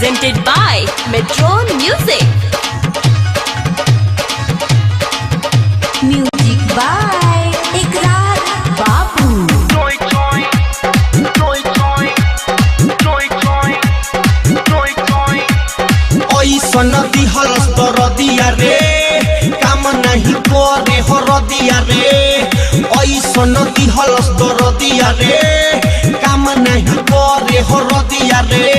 presented by Metron Music. Music by Ikrar Babu. ओइसन दिहलस दरदिया रे काम नहीं करे हरदिया रे ओइसन दिहलस दरदिया रे काम नहीं करे हरदिया रे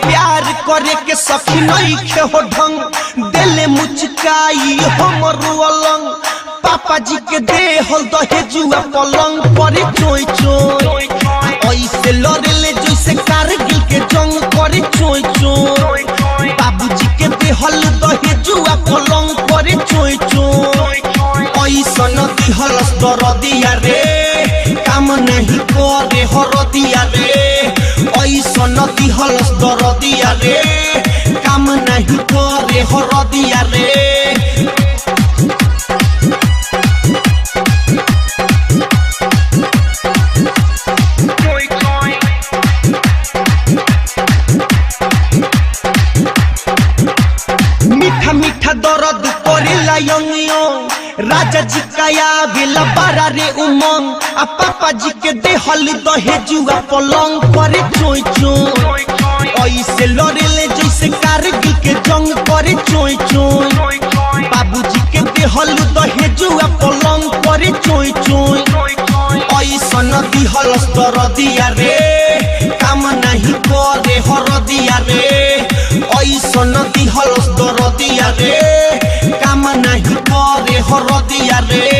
प्यार करे के सखी नहीं खे हो ढंग दिले मुचकाई हमर अलंग पापा जी के देहल दहेजुआ पलंग पर चोय चोय ऐसे लड़ले जैसे कारगिल के जंग करे चोय चोय बाबूजी के देहल दहेजुआ पलंग पर चोय चोय ऐसन दिहलस दरदिया रे काम नहीं करे हरदिया रे ऐसन दिहलस दरदिया रे काम नहीं करे हरदिया रे मीठा मीठा दर्द करेला यंग राजा जी काया बेला बारा रे उमंग आ पापा जी के देहल दहेजुआ पलंग करे चोय चोय ऐसे लड़ले जैसे कारगिल के जंग करे चोय चोय बाबूजी के देहल दहेजुआ पलंग करे चोय चोय ऐसन दिहलस दरदिया रे काम नहीं करे हरदिया रे ऐसन दिहलस दरदिया रे काम नहीं करे हरदिया रे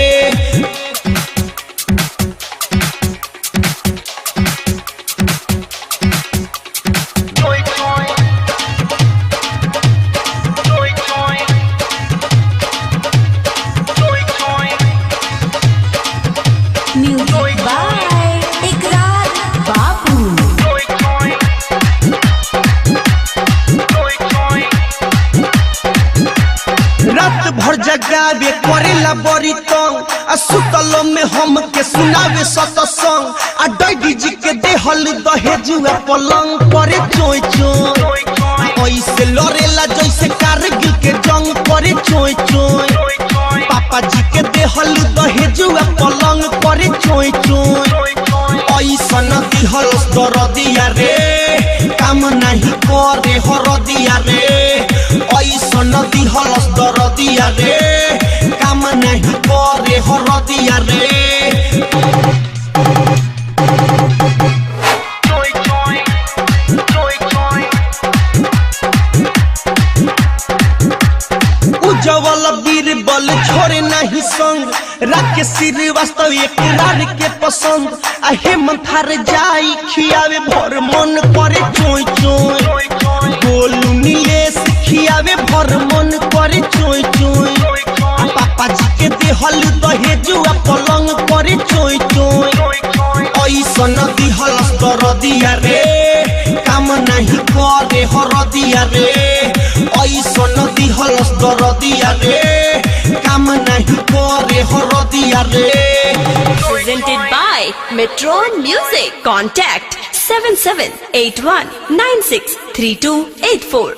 Music by Ikrar Babu. रात भर जगावे करेला बड़ी तंग आ सुतलो में हम के सुनावे सतसंग आ डैडी जी के देहल दहेजुआ पलंग करे चोय चोय ऐसे लड़ेला जैसे कारगिल के जंग करे चोय चोय पापा जी के देहल दहेजुआ पलंग करे चोय चोय ऐसन दिहलस दरदिया रे काम नहीं करे हरदिया रे ऐसन दिहलस दरदिया रे काम नहीं करे हरदिया रे उज्जवल बीरबल छोड़े नहीं संग राके श्रीवास्तव एकरार के पसंद आ हेमंत हार जाई खियावे भर मन करे चोय चोय गोलू नीलेश खियावे भर मन करे चोय चोय पापा जी के देहल दहेजुआ पलंग करे चोय चोय ऐसन दिहलस दरदिया रे काम नहीं करे हरदिया रे ऐसन दिहलस दरदिया रे काम नहीं करे हरदिया रे Presented by Metron Music. Contact 7781963284.